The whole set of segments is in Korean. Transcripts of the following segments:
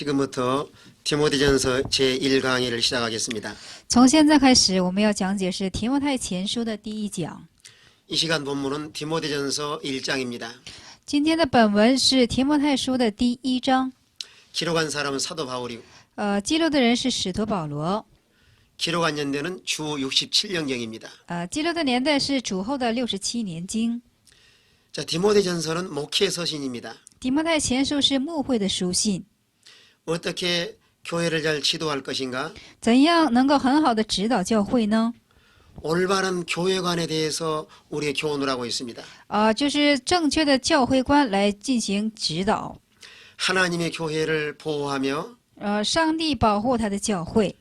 지금부터 디모데전서 제1강의를 시작하겠습니다. 从现在开始，我们要讲解是提摩太前书的第一讲。 이 시간 본문은 디모데전서 1장입니다. 今天的本文是提摩太书的第一章。 기록한 사람은 사도 바울이고 记录的人是使徒保罗。 기록한 연대는 주 67년경입니다. 记录的年代是主后的67年经。 자, 디모데전서는 목회 서신입니다. 提摩太前书是牧会的书信， 어떻게 교회를 잘 지도할 것인가? 怎样能够很好的指导教会呢？ 올바른 교회관에 대해서 우리의 교훈을 하고 있습니다. 就是正确的教会观来进行指导。 하나님의 교회를 보호하며 上帝保护他的教会，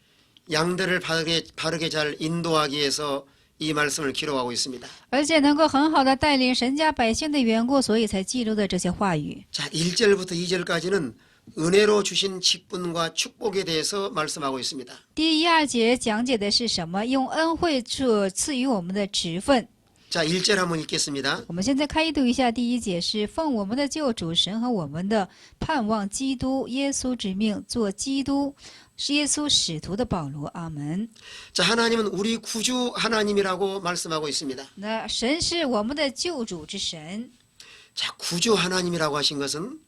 양들을 바르게 잘 인도하기 위해서 이 말씀을 기록하고 있습니다. 而且能够很好的带领神家百姓的缘故，所以才记录的这些话语。 자, 1절부터 2절까지는 은혜로 주신 직분과 축복에 대해서 말씀하고 있습니다. 第一、二节讲解的是什么？用恩惠所赐予我们的职分。 자, 1절 한번 읽겠습니다. 我们现在开读一下第一节，是奉我们的救主神和我们的盼望基督耶稣之命，做基督是耶稣使徒的保罗。阿门。 자, 하나님은 우리 구주 하나님이라고 말씀하고 있습니다. 那神是我们的救主之神。 자, 구주 하나님이라고 하신 것은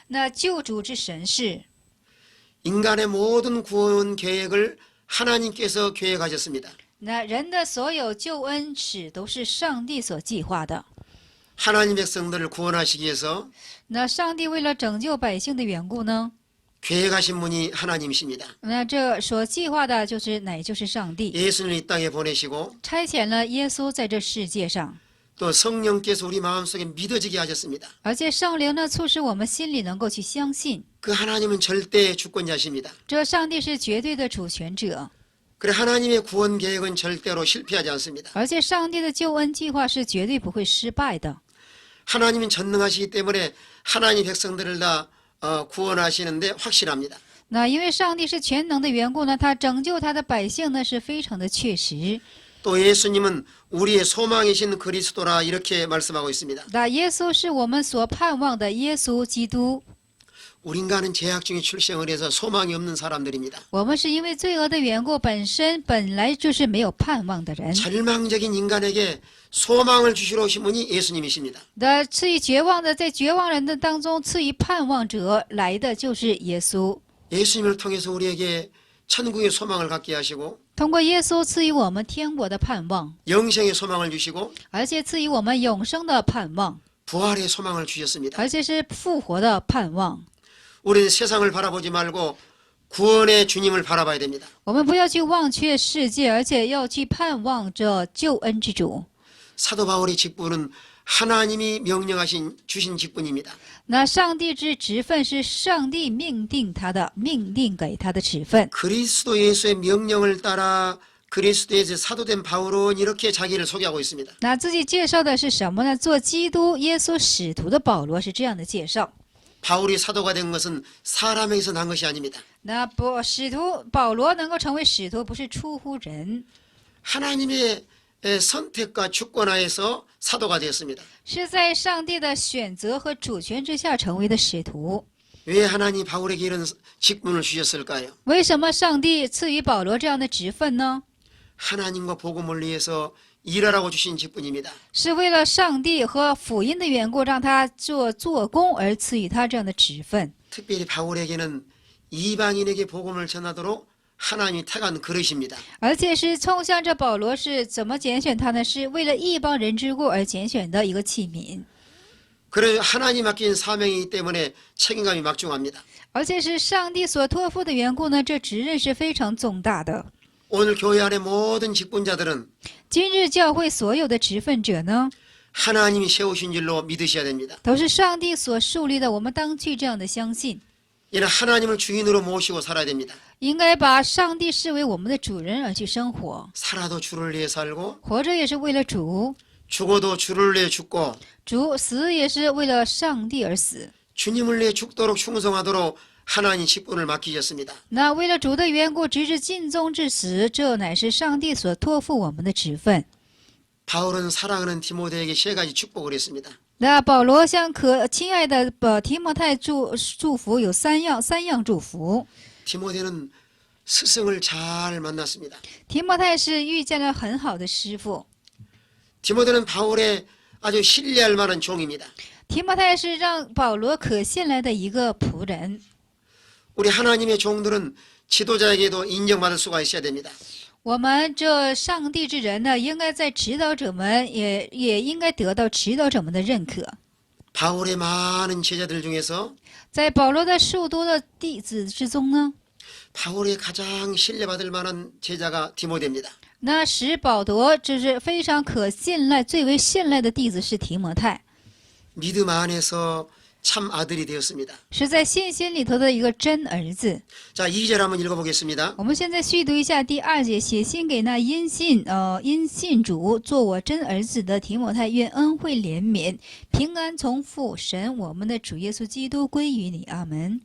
那救主之神是 인간의 모든 구원 계획을 하나님께서 계획하셨습니다. 那人的所有救恩史都是上帝所计划的。 하나님 백성들을 구원하시기 위해서 那上帝为了拯救百姓的缘故呢？ 계획하신 분이 하나님이십니다. 那这所计划的就是上帝， 예수님을 이 땅에 보내시고 差遣了耶稣在这世界上， 또 성령께서 우리 마음속에 믿어지게 하셨습니다. 而且圣灵呢促使我们心里能够去相信， 그 하나님은 절대 주권자십니다. 这上帝是绝对的主权者， 그래 하나님의 구원 계획은 절대로 실패하지 않습니다. 而且上帝的救恩计划是绝对不会失败的。 하나님은 전능하시기 때문에 하나님 백성들을 다 구원하시는데 확실합니다. 那因为上帝是全能的缘故呢，他拯救他的百姓呢是非常的确实。 또 예수님은 우리의 소망이신 그리스도라 이렇게 말씀하고 있습니다. 那耶稣是我们所盼望的耶稣基督。 우리 인간은 죄악 중에 출생을 해서 소망이 없는 사람들입니다. 我们是因为罪恶的缘故，本来就是没有盼望的人。 절망적인 인간에게 소망을 주시러 오신 분이 예수님이십니다. 那赐予绝望的，在绝望人的当中赐予盼望者来的就是耶稣。 예수님을 통해서 우리에게 천국의 소망을 갖게 하시고 通过耶稣赐予我们天国的盼望， 영생의 소망을 주시고 而且赐予我们永生的盼望， 부활의 소망을 주셨습니다. 而且是复活的盼望。 우리는 세상을 바라보지 말고 구원의 주님을 바라봐야 됩니다. 我们不要去忘却世界，而且要去盼望着救恩之主。 사도 바울의 직분은 하나님이 명령하신 주신 직분입니다. 那上帝之职分是上帝命定给他的职分。 그리스도 예수의 명령을 따라 그리스도에서 사도된 바울은 이렇게 자기를 소개하고 있습니다. 那自己介绍的是什么呢？做基督耶稣使徒的保罗是这样的介绍。 바울이 사도가 된 것은 사람에게서 난 것이 아닙니다. 那使徒保罗能够成为使徒，不是出乎人， 하나님의 선택과 주권하에서 사도가 되었습니다. 是在上帝的选择和主权之下成为的使徒。 왜 하나님이 바울에게 이런 직분을 주셨을까요? 为什么上帝赐予保罗这样的职分呢？ 하나님과 복음을 위해서 일하라고 주신 직분입니다. 是为了上帝和福音的缘故，让他做工而赐予他这样的职分。 특별히 바울에게는 이방인에게 복음을 전하도록 하나님이 택한 그릇입니다. 而且是冲向着保罗是怎么拣选他呢？是为了异邦人之故而拣选的一个器皿。 그래 하나님 맡긴 사명이기 때문에 책임감이 막중합니다. 而且是上帝所托付的缘故呢，这职任是非常重大的。 오늘 교회 안의 모든 직분자들은 今日教会所有的职分者呢， 하나님이 세우신 줄로 믿으셔야 됩니다. 都是上帝所树立的，我们当去这样的相信， 이는 하나님을 주인으로 모시고 살아야 됩니다. 应该把上帝视为我们的主人而去生活， 살아도 주를 위해 살고 活着也是为了主， 죽어도 주를 위해 죽고 死也是为了上帝而死。 주님을 위해 죽도록 충성하도록 하나님 직분을 맡기셨습니다. 那为了主的缘故，直至尽忠至死，这乃是上帝所托付我们的职分。 바울은 사랑하는 디모데에게 세 가지 축복을 했습니다. 那保罗向亲爱的提摩太祝福有三样祝福。 디모데는 스승을 잘 만났습니다. 提摩太是遇见了很好的师傅， 디모데는 바울의 아주 신뢰할 만한 종입니다. 提摩太是让保罗可信赖的一个仆人。 우리 하나님의 종들은 지도자에게도 인정받을 수가 있어야 됩니다. 我们这上帝之人呢，应该在指导者们也应该得到指导者们的认可。 바울의 많은 제자들 중에서 在保罗的数多的弟子之中呢， 바울의 가장 신뢰받을 만한 제자가 디모데입니다. 那使保罗就是非常可信赖、最为信赖的弟子是提摩太， 믿음 안에서 참 아들이 되었습니다. 是在信心里头的一个真儿子。 자, 2절 한번 읽어보겠습니다. 我们现在续读一下第2节，写信给那因信主做我真儿子的提摩太，愿恩惠怜悯平安从父神我们的主耶稣基督归于你，阿门。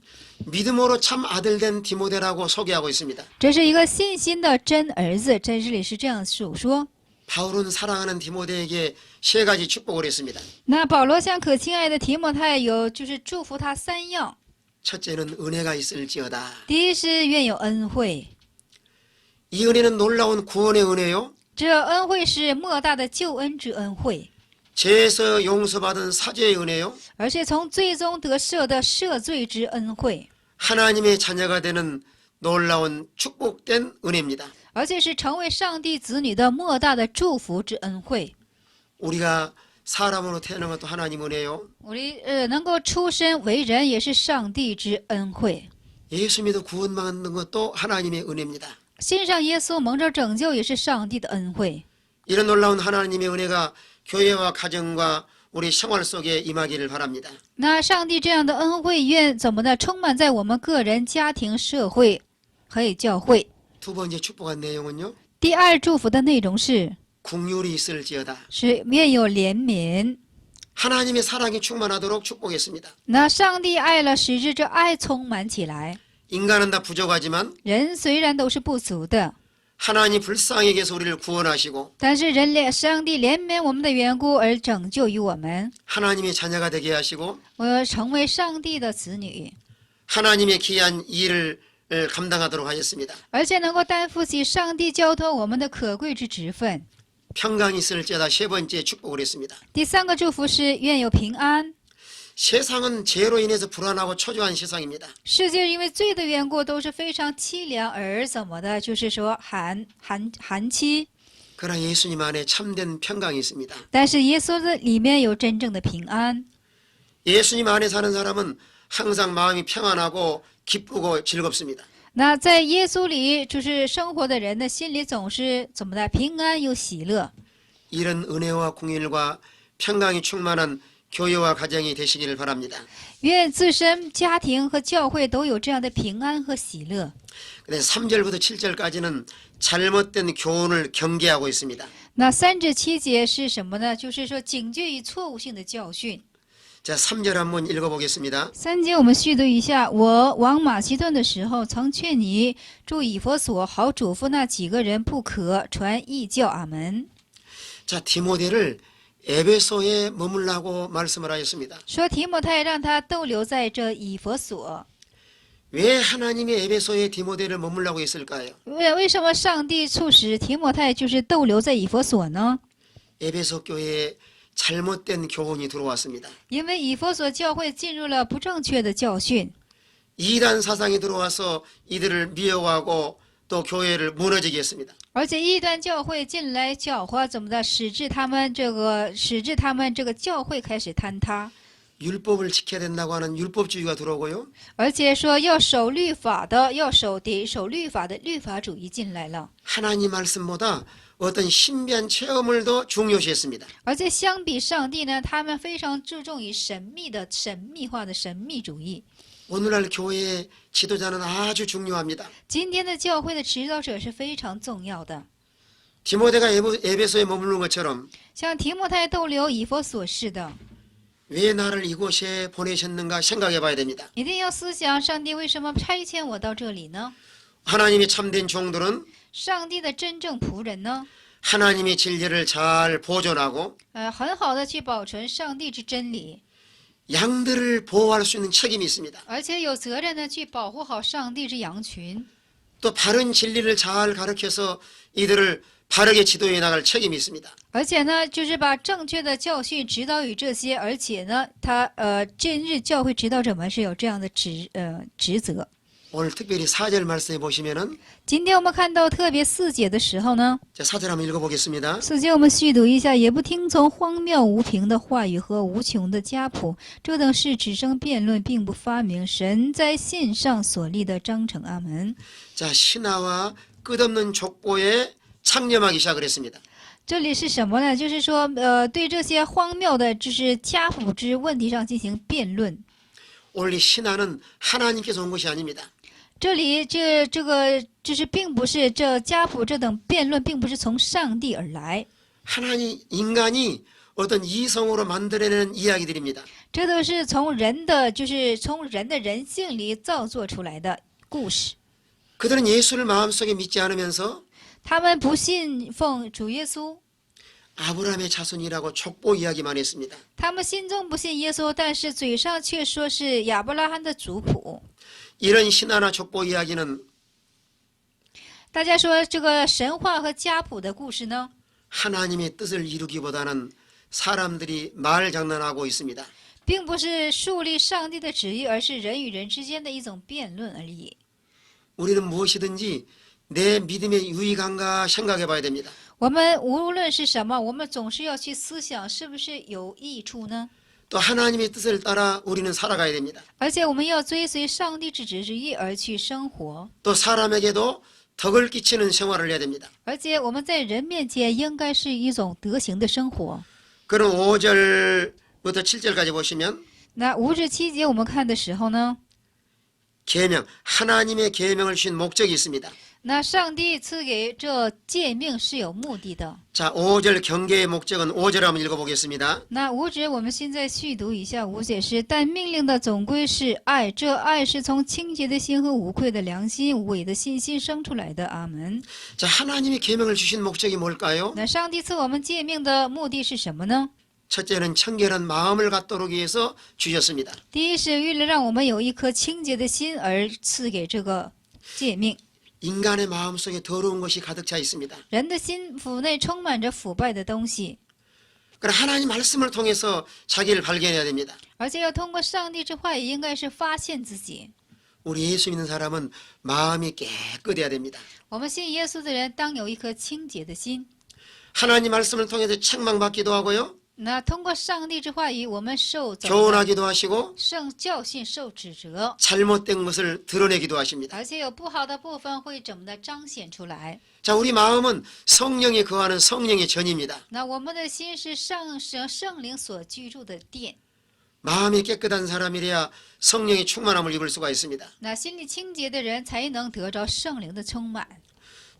믿음으로 참 아들 된 디모데라고 소개하고 있습니다. 这是一个信心的真儿子，在这里是这样说。 바울은 사랑하는 디모데에게 3가지 축복을 했습니다. 那保罗向可亲爱的提摩太就是祝福他3样。 첫째는 은혜가 있을지어다. 第一是愿有恩惠， 이 은혜는 놀라운 구원의 은혜요. 这恩惠是莫大的救恩之恩惠， 죄에서 용서받은 사죄의 은혜요. 而且从最终得赦的赦罪之恩惠， 하나님의 자녀가 되는 놀라운 축복된 은혜입니다. 而且是成为上帝子女的莫大的祝福之恩惠。 우리가 사람으로 태어난 것도 하나님 은혜요. 我能够出生为人也是上帝之恩惠， 예수 믿어 구원받는 것도 하나님의 은혜입니다. 信上耶稣蒙着拯救也是上帝的恩惠。 이런 놀라운 하나님의 은혜가 교회와 가정과 우리 생활 속에 임하기를 바랍니다. 那上帝这样的恩惠愿怎么的充满在我们个人、家庭、社会还有教会。 두 번째 축복한 내용은요. 第2祝福的内容是 긍휼이 있을지어다. 愿有怜悯。 하나님의 사랑이 충만하도록 축복했습니다. 那上帝爱了，使之这爱充满起来。 인간은 다 부족하지만 人虽然都是不足的， 하나님 불쌍히 여겨서 우리를 구원하시고 但是上帝怜悯我们的缘故而拯救于我们， 하나님의 자녀가 되게 하시고 成为上帝的子女， 하나님의 귀한 일을 감당하도록 하셨습니다. 而且能够担负起上帝交托我们的可贵之职分。 평강이 있을지어다. 3번째 축복을 했습니다. 第3个祝福是愿有平安。 세상은 죄로 인해서 불안하고 초조한 세상입니다. 世界因为罪的缘故都是非常凄凉而怎么的，就是说寒凄。 그러나 예수님 안에 참된 평강이 있습니다. 但是耶稣的里面有真正的平安。 예수님 안에 사는 사람은 항상 마음이 평안하고 기쁘고 즐겁습니다. 那在耶稣里就是生活的人的心里总是怎么的平安又喜乐。 이런 은혜와 공일과 평강이 충만한 교회와 가정이 되시기를 바랍니다. 愿自身、家庭和教会都有这样的平安和喜乐。 근데 3절부터 7절까지는 잘못된 교훈을 경계하고 있습니다. 那3至7节是什么呢？就是说警戒与错误性的教训。 자, 3절 한번 읽어보겠습니다. 3节我们续读一下。我往马其顿的时候，曾劝你住以弗所，好嘱咐那几个人不可传异教。阿门。 자, 디모데를 에베소에 머물라고 말씀을 하셨습니다. 说提摩太让他逗留在这以弗所。 왜 하나님이 에베소에 디모데를 머물라고 했을까요? 为什么上帝促使提摩太就是逗留在以弗所呢？ 에베소 교회에 잘못된 교훈이 들어왔습니다. 因为以弗所教会进入了不正确的教训， 이단 사상이 들어와서 이들을 미워하고 또 교회를 무너지게 했습니다. 而且异端教会进来搅和，怎么的，使至他们这个教会开始坍塌， 율법을 지켜야 된다고 하는 율법주의가 들어오고요. 而且说要守律法的，得守律法的律法主义进来了， 하나님 말씀보다 어떤 신비한 체험을 더 중요시했습니다. 而且相比上帝呢，他们非常注重于神秘化的神秘主义。 오늘날 교회의 지도자는 아주 중요합니다. 今天的教会的指导者是非常重要的， 디모데가 에베소에 머무는 것처럼 像提摩太逗留以弗所似的， 왜 나를 이곳에 보내셨는가 생각해 봐야 됩니다. 一定要思想上帝为什么差遣我到这里呢？ 하나님의 참된 종들은 上帝的真正仆人呢？ 하나님의 진리를 잘 보존하고 很好的去保存上帝之真理， 양들을 보호할 수 있는 책임이 있습니다. 而且有责任的去保护好上帝之羊群， 또 바른 진리를 잘 가르쳐서 이들을 바르게 지도해 나갈 책임이 있습니다. 而且呢，就是把正确的教训指导与这些，而且呢，今日教会指导者们是有这样的职责。 오늘 특별히 4절 말씀에 보시면은 今天我们看到特别4节的时候呢， 자, 4절 한번 읽어보겠습니다. 4节我们续读一下，也不听从荒谬无凭的话语和无穷的家谱，这等事只生辩论，并不发明神在信上所立的章程。阿门。 자, 신하와 끝없는 족보에 창념하기 시작을 했습니다. 这里是什么呢？就是说，对这些荒谬的，就是家谱之问题上进行辩论。 오늘 이 신하는 하나님께서 온 것이 아닙니다. 这里这个就是并不是这家谱这等辩论，并不是从上帝而来， 하나님 인간이 어떤 이성으로 만들어내는 이야기들입니다. 这都是从人的人性里造作出来的故事。 그들은 예수를 마음속에 믿지 않으면서 他们不信奉主耶稣， 아브라함의 자손이라고 족보 이야기만 했습니다. 他们心中不信耶稣，但是嘴上却说是亚伯拉罕的族谱。 이런 신화나 족보 이야기는 大家说这个神话和家谱的故事呢， 하나님의 뜻을 이루기보다는 사람들이 말 장난하고 있습니다. 并不是树立上帝的旨意，而是人与人之间的一种辩论而已。 우리는 무엇이든지 내 믿음에 유익한가 생각해 봐야 됩니다. 我们无论是什么，我们总是要去思想是不是有益处呢？ 또 하나님의 뜻을 따라 우리는 살아가야 됩니다. 而且我们要追随上帝之旨意而去生活， 또 사람에게도 덕을 끼치는 생활을 해야 됩니다. 而且我们在人面前应该是一种德行的生活。 그럼 5절부터 7절까지 보시면 那5至7节我们看的时候呢， 계명, 하나님의 계명을 주신 목적이 있습니다. 那上帝赐给这诫命是有目的的。 자, 5절 경계의 목적은 5절 한번 읽어보겠습니다. 那5节我们现在续读一下5节是，但命令的总归是爱，这爱是从清洁的心和无愧的良心、无伪的信心生出来的。阿门。 자, 하나님이 계명을 주신 목적이 뭘까요? 那上帝赐我们诫命的目的是什么呢？ 첫째는 청결한 마음을 갖도록 위해서 주셨습니다. 第一是为了让我们有一颗清洁的心而赐给这个诫命。 인간의 마음속에 더러운 것이 가득 차 있습니다. 人的心腹内充满着腐败的东西， 그러나 하나님 말씀을 통해서 자기를 발견해야 됩니다. 而且要通过上帝之话语，应该是发现自己。 우리 예수 믿는 사람은 마음이 깨끗해야 됩니다. 我们信耶稣的人当有一颗清洁的心。 하나님 말씀을 통해서 책망받기도 하고요. 那通过上帝之话语，我们受责 교훈하기도 하시고 受教训、受指责， 잘못된 것을 드러내기도 하십니다. 而且有不好的部分会怎么的彰显出来。 자, 우리 마음은 성령이 거하는 성령의 전입니다. 那我们的心是圣灵所居住的殿。 마음이 깨끗한 사람이래야 성령의 충만함을 입을 수가 있습니다. 那心里清洁的人才能得着圣灵的充满。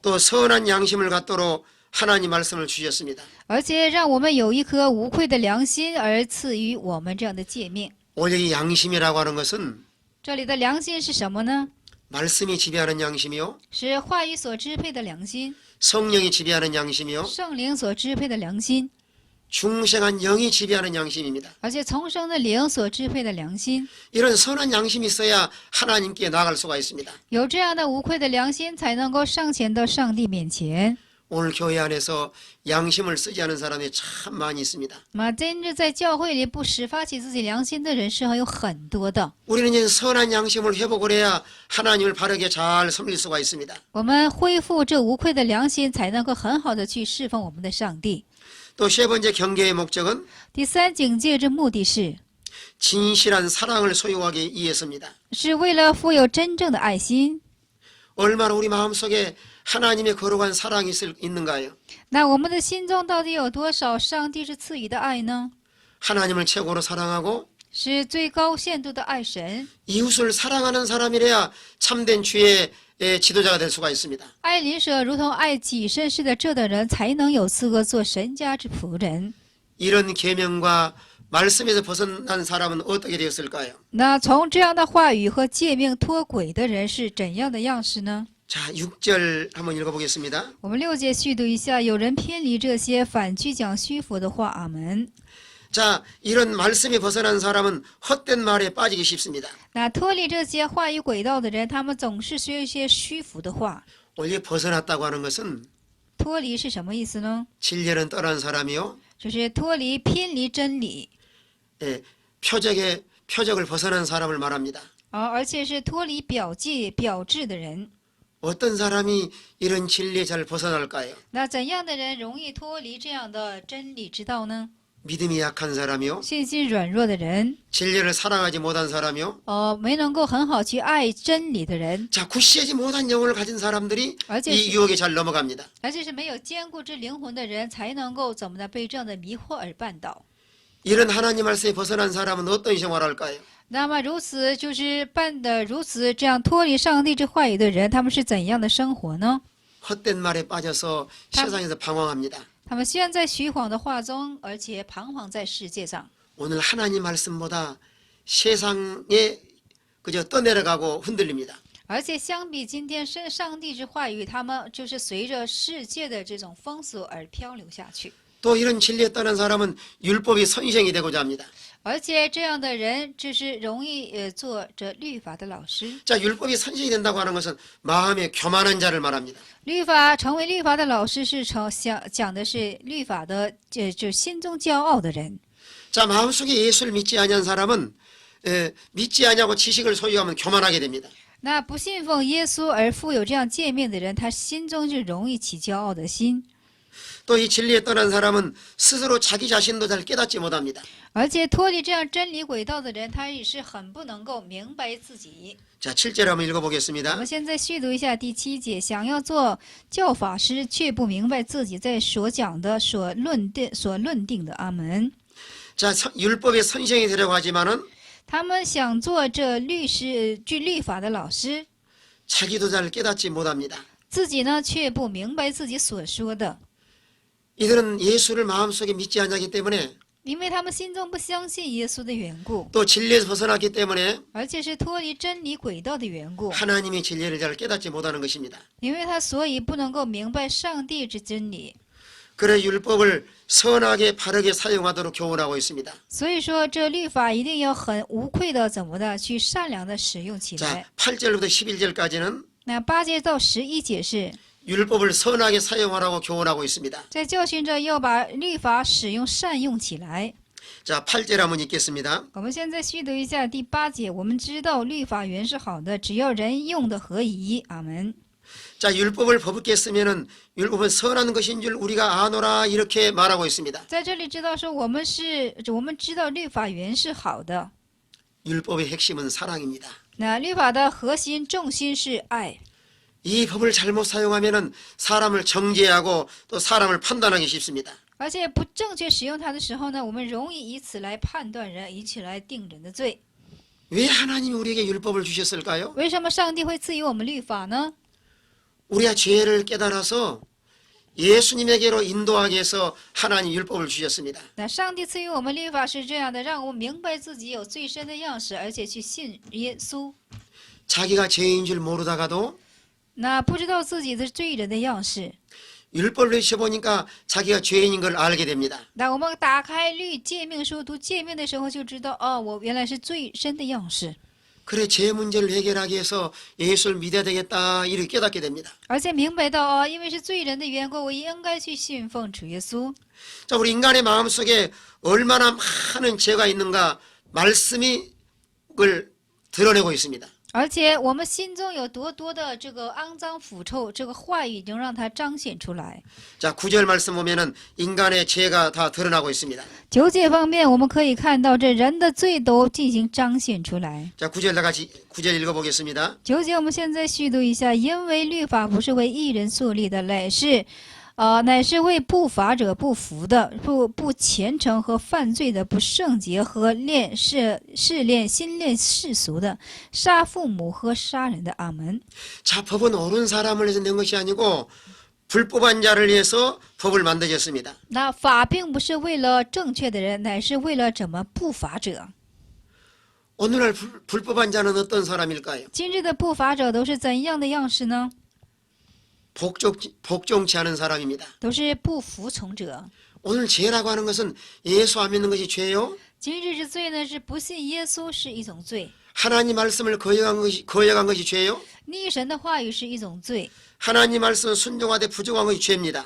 또 선한 양심을 갖도록 하나님 말씀을 주셨습니다. 而且让我们有一颗无愧的良心，而赐予我们这样的诫命。 오늘 이 양심이라고 하는 것은 这里的良心是什么呢？ 말씀이 지배하는 양심이요, 是话语所支配的良心， 성령이 지배하는 양심이요, 圣灵所支配的良心， 중생한 영이 지배하는 양심입니다. 而且重生的灵所支配的良心。 이런 선한 양심이 있어야 하나님께 나아갈 수가 있습니다. 有这样的无愧的良心，才能够上前到上帝面前。 오늘 교회 안에서 양심을 쓰지 않은 사람이 참 많이 있습니다. 那今日在教会里不始发起自己良心的人是有很多的。 우리는 이제 선한 양심을 회복을 해야 하나님을 바르게 잘 섬길 수가 있습니다. 我们恢复这无愧的良心，才能够很好的去侍奉我们的上帝。 또 세 번째 경계의 목적은 第三警戒之目的是， 진실한 사랑을 소유하기 위해서입니다. 是为了富有真正的爱心。 얼마나 우리 마음속에 하나님의 거룩한 사랑이 있는가요? 那我们的心中到底有多少上帝是赐予的爱呢？ 하나님을 최고로 사랑하고 是最高限度的爱神， 이웃을 사랑하는 사람이래야 참된 주의 지도자가 될 수가 있습니다. 爱邻舍如同爱己身似的，这等人才能有资格做神家之仆人。 이런 계명과 말씀에서 벗어난 사람은 어떻게 되었을까요? 那从这样的话语和诫命脱轨的人是怎样的样式呢？ 자, 6절 한번 읽어보겠습니다. 我们6节续读一下，有人偏离这些，反去讲虚浮的话。阿门。 자, 이런 말씀이 벗어난 사람은 헛된 말에 빠지기 쉽습니다. 那脱离这些话语轨道的人，他们总是说一些虚浮的话。 원래 벗어났다고 하는 것은 脱离是什么意思呢？ 진리는 떠난 사람이요, 就是脱离、偏离真理， 예, 표적을 벗어난 사람을 말합니다. 而且是脱离表记、表制的人。 어떤 사람이 이런 진리에 잘 벗어날까요? 那怎样的人容易脱离这样的真理之道呢？ 믿음이 약한 사람이요, 信心软弱的人， 진리를 사랑하지 못한 사람이요, 没能够很好去爱真理的人， 자, 굳세지 못한 영혼을 가진 사람들이 而且 이 是 유혹에 잘 넘어갑니다. 没有坚固之灵魂的人，才能够怎么的被这样的迷惑而绊倒。 이런 하나님 말씀에 벗어난 사람은 어떤 생활을 할까요? 那么如此就是办的如此这样脱离上帝之话语的人，他们是怎样的生活呢？ 헛된 말에 빠져서 세상에서 방황합니다. 他们陷在虚谎的话中，而且彷徨在世界上。 오늘 하나님 말씀보다 세상에 그저 떠내려가고 흔들립니다. 而且相比今天上帝之话语，他们就是随着世界的这种风俗而漂流下去。 또 이런 진리에 떠난 사람은 율법이 선생이 되고자 합니다. 而且这样的人就是容易做着律法的老师。 자, 율법이 선생이 된다고 하는 것은 마음에 교만한 자를 말합니다. 成为律法的老师是讲的是律法的就心中骄傲的人。 자, 마음속에 예수를 믿지 아니한 사람은 믿지 아니하고 지식을 소유하면 교만하게 됩니다. 那不信奉耶稣而富有这样诫命的人，他心中就容易起骄傲的心。 또 이 진리에 떠난 사람은 스스로 자기 자신도 잘 깨닫지 못합니다. 而且脱离这样真理轨道的人，他也是很不能够明白自己。 자, 7절 한번 我 읽어보겠습니다. 们现在续读一下第7节：想要做教法师，却不明白自己在所讲的、所论定的。阿门。 자, 율법의 선생이 되려고 하지만은 他们想做这律法的老师， 자기도 잘 깨닫지 못합니다. 自己呢却不明白自己所说的， 이들은 예수를 마음속에 믿지 않기 때문에 因为他们心中不相信耶稣的缘故， 또 진리에서 벗어났기 때문에 而且是脱离真理轨道的缘故， 하나님의 진리를 잘 깨닫지 못하는 것입니다. 因为他所以不能够明白上帝之真理。 그래 율법을 선하게 바르게 사용하도록 교훈하고 있습니다. 所以说，这律法一定要很无愧的怎么的去善良的使用起来。 자, 8절부터 11절까지는 那8节到11节是 율법을 선하게 사용하라고 교훈하고 있습니다. 在教训着要把律法善用起来。 자, 8절 한번 읽겠습니다. 我们现在续读一下第8节。我们知道律法原是好的，只要人用的合宜。阿门。 자, 율법을 버붓게 쓰면은 율법은 선한 것인 줄 우리가 아노라 이렇게 말하고 있습니다. 在这里知道说我们知道律法原是好的。 율법의 핵심은 사랑입니다. 那律法的核心重心是爱。 이 법을 잘못 사용하면은 사람을 정죄하고 또 사람을 판단하기 쉽습니다. 而且不正确使用它的时候呢，我们容易以此来判断人，以此来定人的罪。 왜 하나님이 우리에게 율법을 주셨을까요? 为什么上帝会赐予我们律法呢？ 우리가 죄를 깨달아서 예수님에게로 인도하기 위해서 하나님 율법을 주셨습니다. 那上帝赐予我们律法是这样的，让我们明白自己有最深的样式，而且去信耶稣。 자기가 죄인 줄 모르다가도 那不知道自己的罪人的样式， 율법을 읽어보니까 자기가 죄인인 걸 알게 됩니다. 那我们打开诫命书读诫命的时候，就知道哦，我原来是罪身的样式， 그래 죄 문제를 해결하기 위해서 예수를 믿어야 되겠다 이렇게 깨닫게 됩니다. 而且明白到哦，因为是罪人的缘故，我应该去信奉主耶稣。 자, 우리 인간의 마음속에 얼마나 많은 죄가 있는가 말씀이 그걸 드러내고 있습니다. 而且我们心中有多的这个肮脏腐臭，这个话语已经让它彰显出来。 자, 9절 말씀 보면은 인간의 죄가 다 드러나고 있습니다. 9节方面，我们可以看到这人的罪都进行彰显出来。 자, 9절 다 같이 9절 읽어보겠습니다. 9节我们现在续读一下，因为律法不是为义人树立的，乃是为不法者、不服的、不虔诚和犯罪的、不圣洁和心恋世俗的、杀父母和杀人的。阿门。 자, 법은 옳은 사람을 위해서 낸 것이 아니고 불법한 자를 위해서 법을 만들었습니다. 那法并不是为了正确的人，乃是为了怎么不法者。 오늘날 불법한 자는 어떤 사람일까요? 今日的不法者都是怎样的样式呢？ 복종치 않은 사람입니다. 都是不服从者。 오늘 죄라고 하는 것은 예수 안 믿는 것이 죄요. 今日之罪呢，是不信耶稣是一种罪， 하나님 말씀을 거역한 것이 죄요. 逆神的话语是一种罪。 하나님 말씀 순종하되 부정한 것이 죄입니다.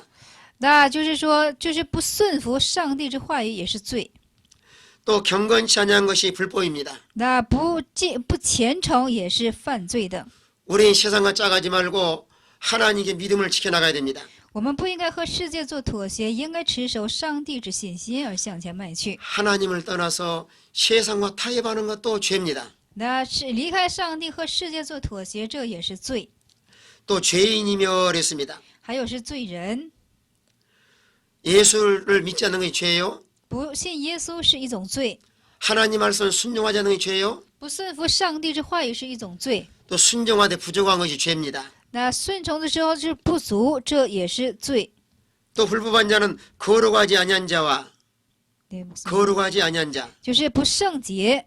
那就是说，就是不顺服上帝之话语也是罪。 또 경건치 아니한 것이 불법입니다. 那不虔诚也是犯罪的。 우리는 세상과 짜가지 말고 하나님께 믿음을 지켜나가야 됩니다. 我们不应该和世界做妥协，应该持守上帝之信心而向前迈去。 하나님을 떠나서 세상과 타협하는 것도 죄입니다. 那是离开上帝和世界做妥协，这也是罪。 또 죄인이며 그랬습니다. 还有是罪人， 예수를 믿지 않는 것이 죄요. 不信耶稣是一种罪， 하나님 말씀을 순종하지 않는 것이 죄요. 不顺服上帝之话语是一种罪。 또 순종하되 부족한 것이 죄입니다. 那顺从的时候是不足，这也是罪。 또 불법한 자는 거룩하지 아니한 자와 对，목사님， 거룩하지 아니한 자, 就是不圣洁。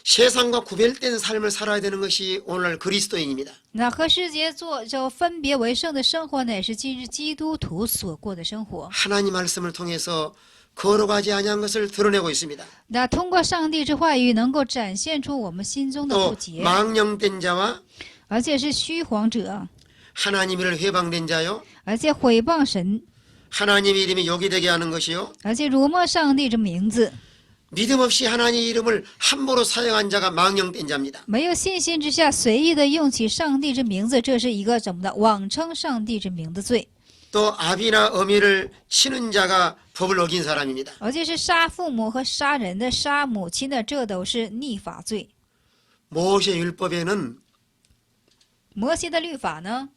세상과 구별된 삶을 살아야 되는 것이 오늘날 그리스도인입니다. 那和世界做就分别为圣的生活呢，也是今日基督徒所过的生活。 하나님 말씀을 통해서 거룩하지 아니한 것을 드러내고 있습니다. 那通过上帝之话语，能够展现出我们心中的不 또 洁， 망령된 자와 而且是虚谎者， 하나님을 회방된 자요, 而且毁谤神， 하나님의 이름이 욕이 되게 하는 것이요, 而且辱没上帝之名字。 믿음 없이 하나님의 이름을 함부로 사용한 자가 망령된 자입니다. 没有信心之下，随意的用起上帝之名字，这是一个怎么的妄称上帝之名的罪， 또 아비나 어미를 치는 자가 법을 어긴 사람입니다. 而且是杀父母和杀人的、杀母亲的，这都是逆法罪。 모세 율법에는 摩西的律法呢，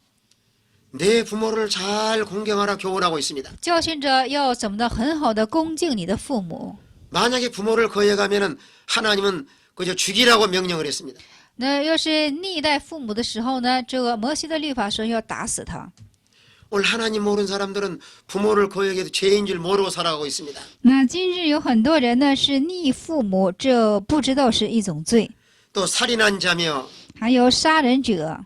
내 부모를 잘 공경하라 교훈하고 있습니다. 教训着要怎么的很好的恭敬你的父母。 만약에 부모를 거역하면은 하나님은 그저 죽이라고 명령을 했습니다. 那要是逆待父母的时候呢，这个摩西的律法说要打死他。 오늘 하나님 모르는 사람들은 부모를 거역해도 죄인 줄 모르고 살아가고 있습니다. 那今日有很多人呢是逆父母，这不知道是一种罪。 또 살인한 자며 还有杀人者，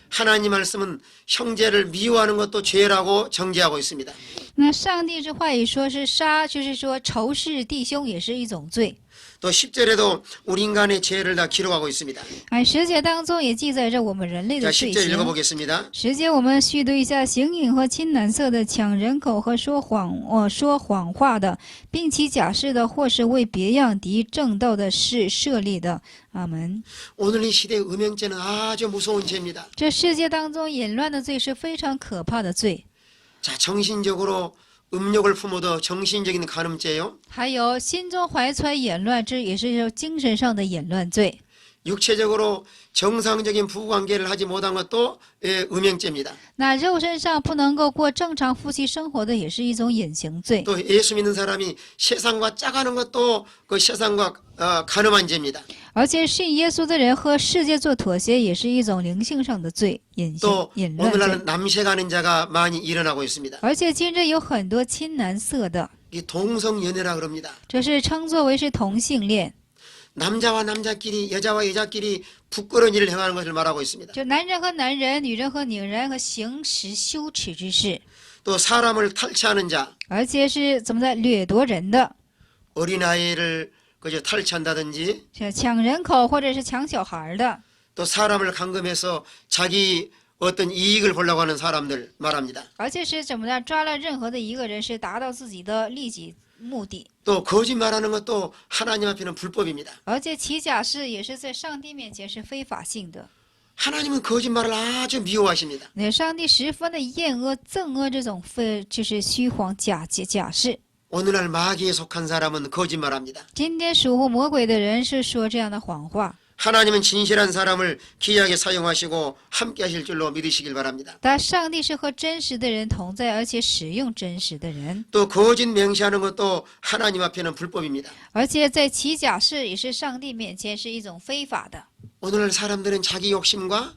하나님 말씀은 형제를 미워하는 것도 죄라고 정죄하고 있습니다. 那上帝这话语说是杀，就是说仇视弟兄也是一种罪。 또 10절에도 우리 인간의 죄를 다 기록하고 있습니다. 哎，10节当中也记载着我们人类 자, 的罪 10절 行。 읽어보겠습니다. 10节我们续读一下：行淫和亲男色的、抢人口和说谎话的，并起假誓的，或是为别样敌正道的事设立的。阿门。 오늘 이 시대의 음행죄는 아주 무서운 죄입니다. 这世界当中淫乱的罪是非常可怕的罪。 자, 정신적으로 음욕을 품어도 정신적인 간음죄요. 还有心中怀揣淫乱，这也是精神上的淫乱罪。 육체적으로 정상적인 부부관계를 하지 못한 것도 음행죄입니다. 那肉身上不能够过正常夫妻生活的，也是一种隐形罪。 또 예수 믿는 사람이 세상과 짜가는 것도 그 세상과 간음한 죄입니다. 而且信耶稣的人和世界做妥协，也是一种灵性上的罪，隐 또 乱罪。 오늘날은 남색하는 자가 많이 일어나고 있습니다. 而且今日有很多亲男色的， 이 동성연애라 그럽니다. 这是称作为是同性恋， 남자와 남자끼리 여자와 여자끼리 부끄러운 일을 행하는 것을 말하고 있습니다. 就男人和男人、女人和女人和行使羞耻之事， 또 사람을 탈취하는 자, 而且是怎么的掠夺人的， 어린아이를 그저 탈취한다든지 像抢人口或者是抢小孩的， 또 사람을 감금해서 자기 어떤 이익을 보려고 하는 사람들 말합니다. 而且是怎么的抓了任何的一个人，是达到自己的利己目的。 또 거짓말하는 것도 하나님 앞에는 불법입니다. 而且起假誓也是在上帝面前是非法性的。 하나님은 거짓말을 아주 미워하십니다. 那上帝十分的厌恶、憎恶这种就是虚谎假誓。 오늘날 마귀에 속한 사람은 거짓말합니다. 今天属乎魔鬼的人是说这样的谎话， 하나님은 진실한 사람을 귀하게 사용하시고 함께 하실 줄로 믿으시길 바랍니다. 但上帝是和真实的人同在，而且使用真实的人。 또 거짓 맹세하는 것도 하나님 앞에는 불법입니다. 而且在起假誓也是上帝面前是一种非法的。 오늘날 사람들은 자기 욕심과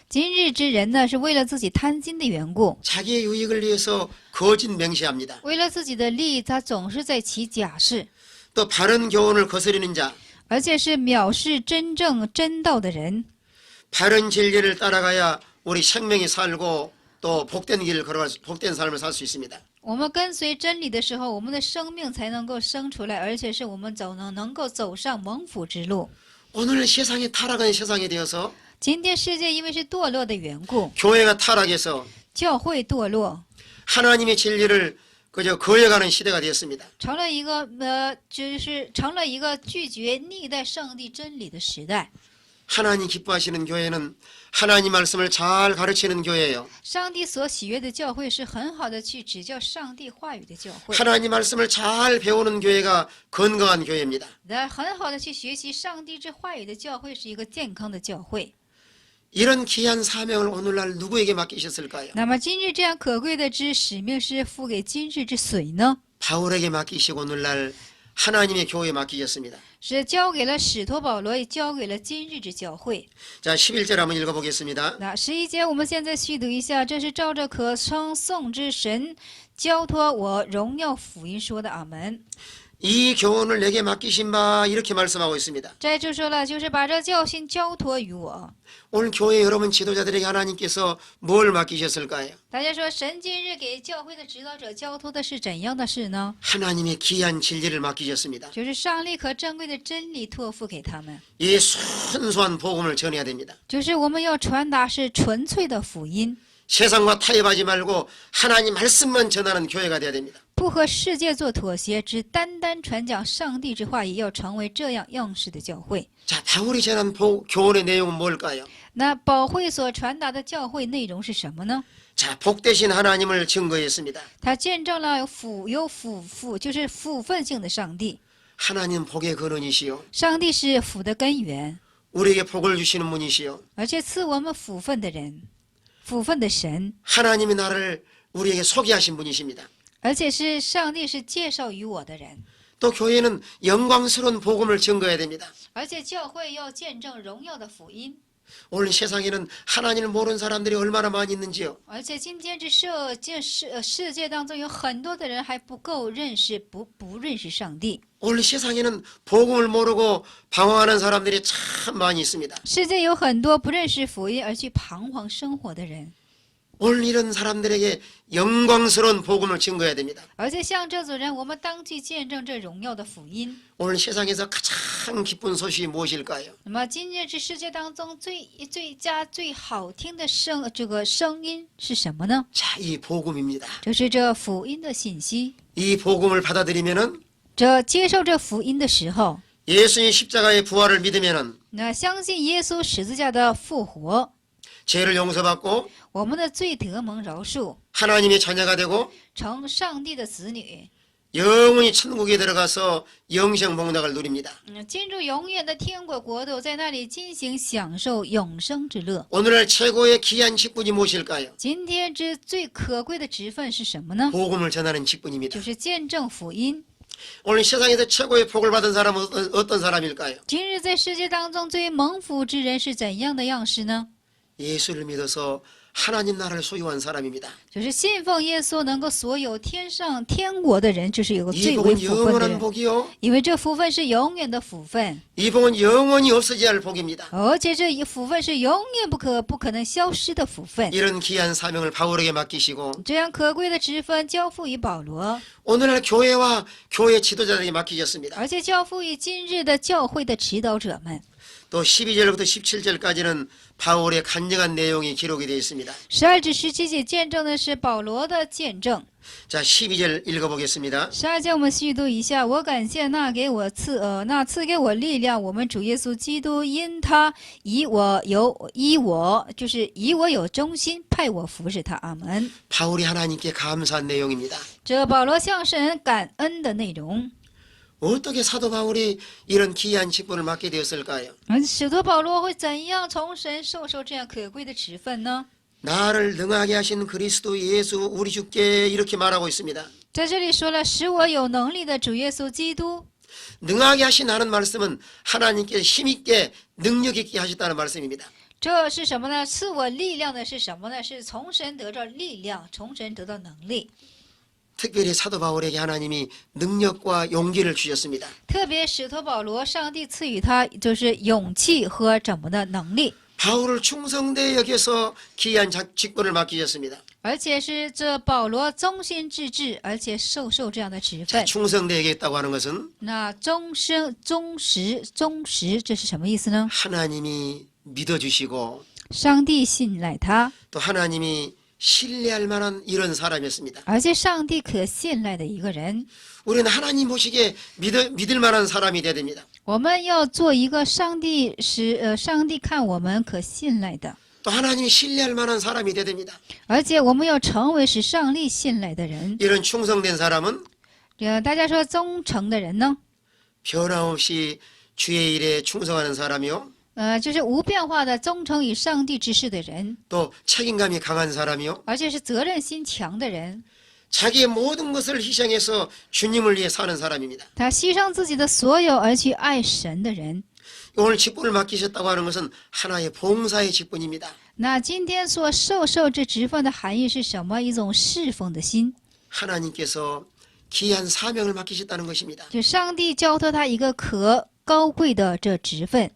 今日之人呢，是为了自己贪心的缘故， 자기의 유익을 위해서 거짓 맹세합니다. 为了自己的利益，他总是在起假誓， 또 바른 교훈을 거스르는 자, 而且是藐视真正真道的人。 바른 진리를 따라가야 우리 생명이 살고 또 복된 길을 걸어갈 복된 삶을 살 수 있습니다. 我们跟随真理的时候，我们的生命才能够生出来，而且是我们能够走上蒙福之路。 오늘 세상이 타락한 세상이 되어서 今天世界因为是堕落的缘故， 교회가 타락해서 教会堕落， 하나님의 진리를 그저 거역하는 시대가 되었습니다. 成了一个成了一个拒绝逆代上帝真理的时代。 하나님 기뻐하시는 교회는 하나님 말씀을 잘 가르치는 교회예요. 上帝所喜悦的教会是很好的去指教上帝话语的教会， 하나님 말씀을 잘 배우는 교회가 건강한 교회입니다. 很好的去学习上帝这话语的教会是一个健康的教会。 이런 귀한 사명을 오늘날 누구에게 맡기셨을까요? 那么今日这样可贵的使命是付给今日之谁呢？ 바울에게 맡기시고 오늘날 하나님의 교회에 맡기셨습니다. 是交给了使徒保罗，也交给了今日之教会。 자, 11절 한번 읽어보겠습니다. 那11节我们现在续读一下，这是照着可称颂之神交托我荣耀福音说的。阿门。 이 교훈을 내게 맡기신 바 이렇게 말씀하고 있습니다. 这就说了，就是把这教训交托于我。 오늘 교회 여러분 지도자들에게 하나님께서 뭘 맡기셨을까요? 大家说，神今日给教会的指导者交托的是怎样的事呢？ 하나님의 귀한 진리를 맡기셨습니다. 就是上帝可珍贵的真理托付给他们， 이 순수한 복음을 전해야 됩니다. 就是我们要传达是纯粹的福音， 세상과 타협하지 말고 하나님 말씀만 전하는 교회가 돼야 됩니다. 不和世界做妥协，只单单传讲上帝之话，也要成为这样样式的教会。 자, 바울이 전한 교훈의 내용은 뭘까요? 那保会所传达的教会内容是什么呢？ 자, 복되신 하나님을 증거했습니다. 他见证了就是福分性的上帝， 하나님 복의 근원이시요. 上帝是福的根源， 우리에게 복을 주시는 분이시요. 而且赐我们福分的人，福分的神， 하나님이 나를 우리에게 소개하신 분이십니다. 而且是上帝是介绍于我的人， 또 교회는 영광스러운 복음을 증거해야 됩니다. 而且教会要见证荣耀的福音。 오늘 세상에는 하나님을 모르는 사람들이 얼마나 많이 있는지요. 而且今天这世界当中有很多的人还不够认识，不认识上帝。 오늘 세상에는 복음을 모르고 방황하는 사람들이 참 많이 있습니다. 世界有很多不认识福音而去彷徨生活的人， 오늘 이런 사람들에게 영광스러운 복음을 증거해야 됩니다. 而且像这组人，我们当去见证这荣耀的福音。 오늘 세상에서 가장 기쁜 소식이 무엇일까요? 那么今日这世界当中最好听的声音是什么呢？ 자, 이 복음입니다. 就是这福音的信息。 이 복음을 받아들이면은 这接受这福音的时候， 예수님 십자가의 부활을 믿으면은 那相信耶稣十字架的复活， 죄를 용서받고 我们的罪得蒙饶恕， 하나님의 자녀가 되고 成上帝的子女， 영원히 천국에 들어가서 영생 복락을 누립니다. 进入永远的天国国度，在那里进行享受永生之乐。 오늘날 최고의 귀한 직분이 무엇일까요? 今天之最可贵的职分是什么呢？ 복음을 전하는 직분입니다. 就是见证福音。 오늘 세상에서 최고의 복을 받은 사람은 어떤 사람일까요? 今日在世界当中最蒙福之人是怎样的样式呢？ 예수를 믿어서 하나님 나라를 소유한 사람입니다. 就是信奉耶稣能够所有天国的人，这是有个 이 最为 복은 福分的 영원한 人， 복이요. 因为这福分是永远的福分， 이 복은 영원히 없어져야 할 복입니다. 而且这一福分是永远不可能消失的福分。 이런 귀한 사명을 바울에게 맡기시고 这样可贵的职分交付于保罗， 오늘날 교회와 교회 지도자들에게 맡기셨습니다. 而且交付于今日的教会的指导者们。 또 12절부터 17절까지는 바울의 간증한 내용이 기록이 되어 있습니다. 12至17节见证的是保罗的见证。 자, 12절 읽어보겠습니다. 12节我们续读一下。我感谢那赐给我力量，我们主耶稣基督，因他以我有忠心，派我服侍他。阿门。 바울이 하나님께 감사한 내용입니다. 这保罗向神感恩的内容。 어떻게 사도 바울이 이런 귀한 직분을 맡게 되었을까요? 使徒保罗会怎样从神受这样可贵的职分呢？ 나를 능하게 하신 그리스도 예수 우리 주께 이렇게 말하고 있습니다. 在这里说了，使我有能力的主耶稣基督。 능하게 하신다는 말씀은 하나님께 힘있게 능력 있게 하셨다는 말씀입니다. 这是什么呢？赐我力量的是什么呢？是从神得到力量，从神得到能力。 특별히 사도 바울에게 하나님이 능력과 용기를 주셨습니다. 特别使徒保罗，上帝赐予他就是勇气和怎么的能力。 바울을 충성되이 여겨서 귀한 직분을 맡기셨습니다. 而且是这保罗忠心致志，而且受这样的职 자, 分。 충성되이 여겼다고 하는 것은 那忠实，这是什么意思呢？ 하나님이 믿어주시고 上帝信赖他， 또 하나님이 신뢰할 만한 이런 사람이었습니다. 而且上帝可信赖的一个人。 우리는 하나님 보시기에 믿을 만한 사람이 되어야 됩니다. 我们要做一个上帝看我们可信赖的， 또 하나님이 신뢰할 만한 사람이 되어야 됩니다. 而且我们要成为使上帝信赖的人。 이런 충성된 사람은 大家说忠诚的人呢？ 변함없이 주의 일에 충성하는 사람이요. 就是无变化的忠诚于上帝之事的人， 또 책임감이 강한 사람이요. 而且是责任心强的人。 자기의 모든 것을 희생해서 주님을 위해 사는 사람입니다. 他牺牲自己的所有而去爱神的人。 오늘 직분을 맡기셨다고 하는 것은 하나의 봉사의 직분입니다. 那今天所受这职分的含义是什么？一种侍奉的心， 하나님께서 귀한 사명을 맡기셨다는 것입니다. 就上帝交托他一个可高贵的这职分。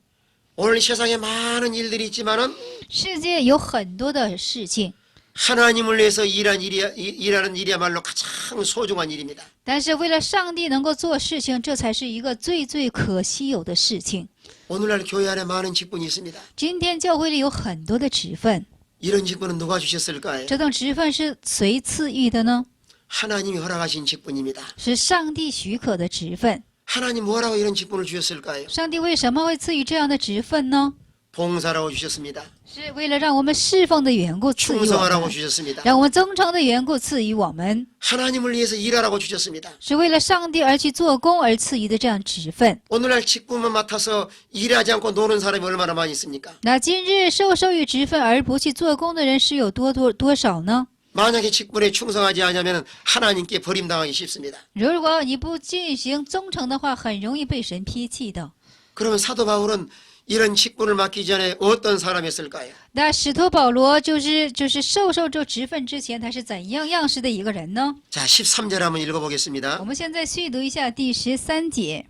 오늘 세상에 많은 일들이 있지만은 世界有很多的事情， 하나님을 위해서 일하는 일이야말로 가장 소중한 일입니다. 但是为了上帝能够做事情，这才是一个最可稀有的事情。 오늘날 교회 안에 많은 직분이 있습니다. 今天教会里有很多的职分， 이런 직분은 누가 주셨을까요? 这种职分是谁赐予的呢？ 하나님이 허락하신 직분입니다. 是上帝许可的职分。 하나님 뭐라고 이런 직분을 주셨을까요? 上帝为什么会赐予这样的职分呢？ 봉사라고 주셨습니다. 是为了让我们侍奉的缘故赐予我 충성하라고 们， 주셨습니다. 让我们忠诚的缘故赐予我们， 하나님을 위해서 일하라고 주셨습니다. 是为了上帝而去做工而赐予的这样职分。 오늘날 직분만 맡아서 일하지 않고 노는 사람이 얼마나 많이 있습니까? 那今日授予职分而不去做工的人是有多少呢？ 만약에 직분에 충성하지 않으면 하나님께 버림당하기 쉽습니다. 如果你不进行忠诚的话，很容易被神撇弃的。 그러면 사도 바울은 이런 직분을 맡기 전에 어떤 사람이었을까요? 那使徒保罗就是受这职分之前，他是怎样样式的一个人呢？ 자, 13절 한번 읽어보겠습니다. 我们现在续读一下第13节。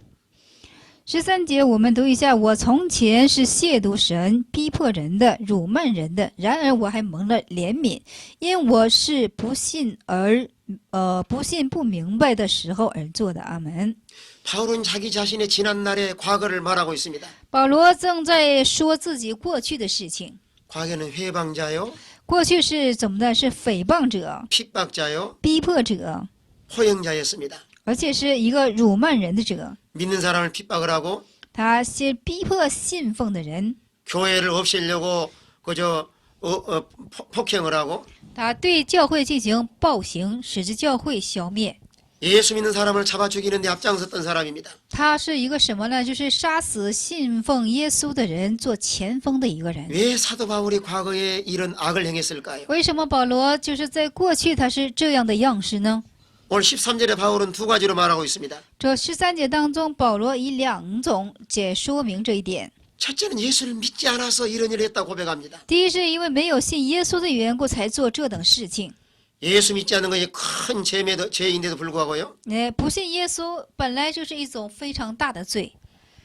13节我们读一下：我从前是亵渎神、逼迫人的、辱骂人的，然而我还蒙了怜悯，因我是不信不明白的时候而做的。阿门。 바울은 자기 자신의 지난날의 과거를 말하고 있습니다. 保罗正在说自己过去的事情。 과거는 회방자요, 过去是怎么的？是诽谤者、 핍박자요, 逼迫者， 호영자였습니다. 而且是一个辱骂人的者。 믿는 사람을 핍박을 하고 他是逼迫信奉的人， 교회를 없애려고 그저 폭행을 하고 他对教会进行暴行，使之教会消灭。 예수 믿는 사람을 잡아 죽이는 데 앞장섰던 사람입니다. 他是一个什么呢？就是杀死信奉耶稣的人做前锋的一个人。 왜 사도 바울이 과거에 이런 악을 행했을까요? 为什么保罗就是在过去他是这样的样式呢？ 오늘 13절에 바울은 두 가지로 말하고 있습니다. 这13节当中，保罗以2种说明这一点。 첫째는 예수를 믿지 않아서 이런 일을 했다고 고백합니다. 第一是因为没有信耶稣的缘故才做这等事情。 예수 믿지 않는 것이 큰 죄인데도 불구하고요. 不信耶稣本来就是一种非常大的罪，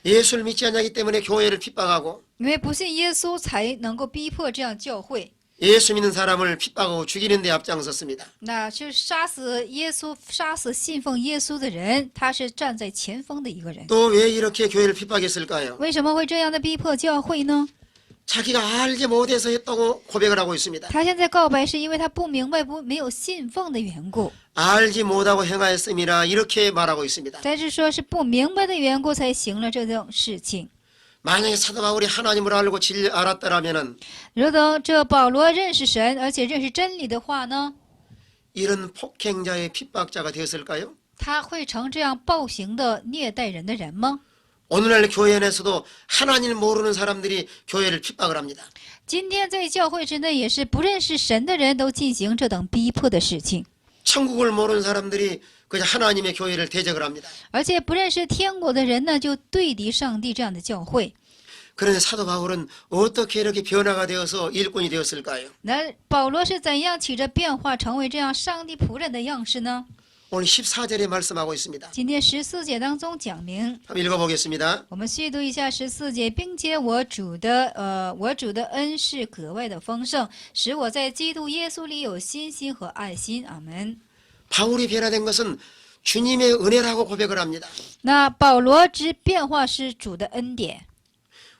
예수를 믿지 않기 때문에 교회를 핍박하고 因为不信耶稣才能够逼迫这样教会。 예수 믿는 사람을 핍박하고 죽이는 데 앞장섰습니다. 那是杀死信奉耶稣的人，他是站在前锋的一个人。 또 왜 이렇게 교회를 핍박했을까요? 为什么会这样的逼迫教会呢？ 자기가 알지 못해서 했다고 고백을 하고 있습니다. 他现在告白是因为他不明白没有信奉的缘故， 알지 못하고 행하였음이라 이렇게 말하고 있습니다. 但是说是不明白的缘故才行了这种事情。 만약에 사도 바울이 하나님을 알고 알았더라면은 如果这保罗认识神，而且认识真理的话呢， 이런 폭행자의 핍박자가 되었을까요? 他会成这样暴行的虐待人的人吗？ 오늘날 교회 안에서도 하나님을 모르는 사람들이 교회를 핍박을 합니다. 今天在教会之内，也是不认识神的人都进行这等逼迫的事情， 천국을 모르는 사람들이 그저 하나님의 교회를 대적을 합니다. 而且不认识天国的人呢，就对敌上帝这样的教会。 그런데 사도 바울은 어떻게 이렇게 변화가 되어서 일꾼이 되었을까요? 那保罗是怎样起着变化，成为这样上帝仆人的样式呢？ 오늘 14절에 말씀하고 있습니다. 今天14节当中讲明， 한번 읽어보겠습니다. 我们细读一下14节，并且我主的恩是格外的丰盛，使我在基督耶稣里有信心和爱心。阿门。 바울이 변화된 것은 주님의 은혜라고 고백을 합니다. 那保罗之变化是主的恩典。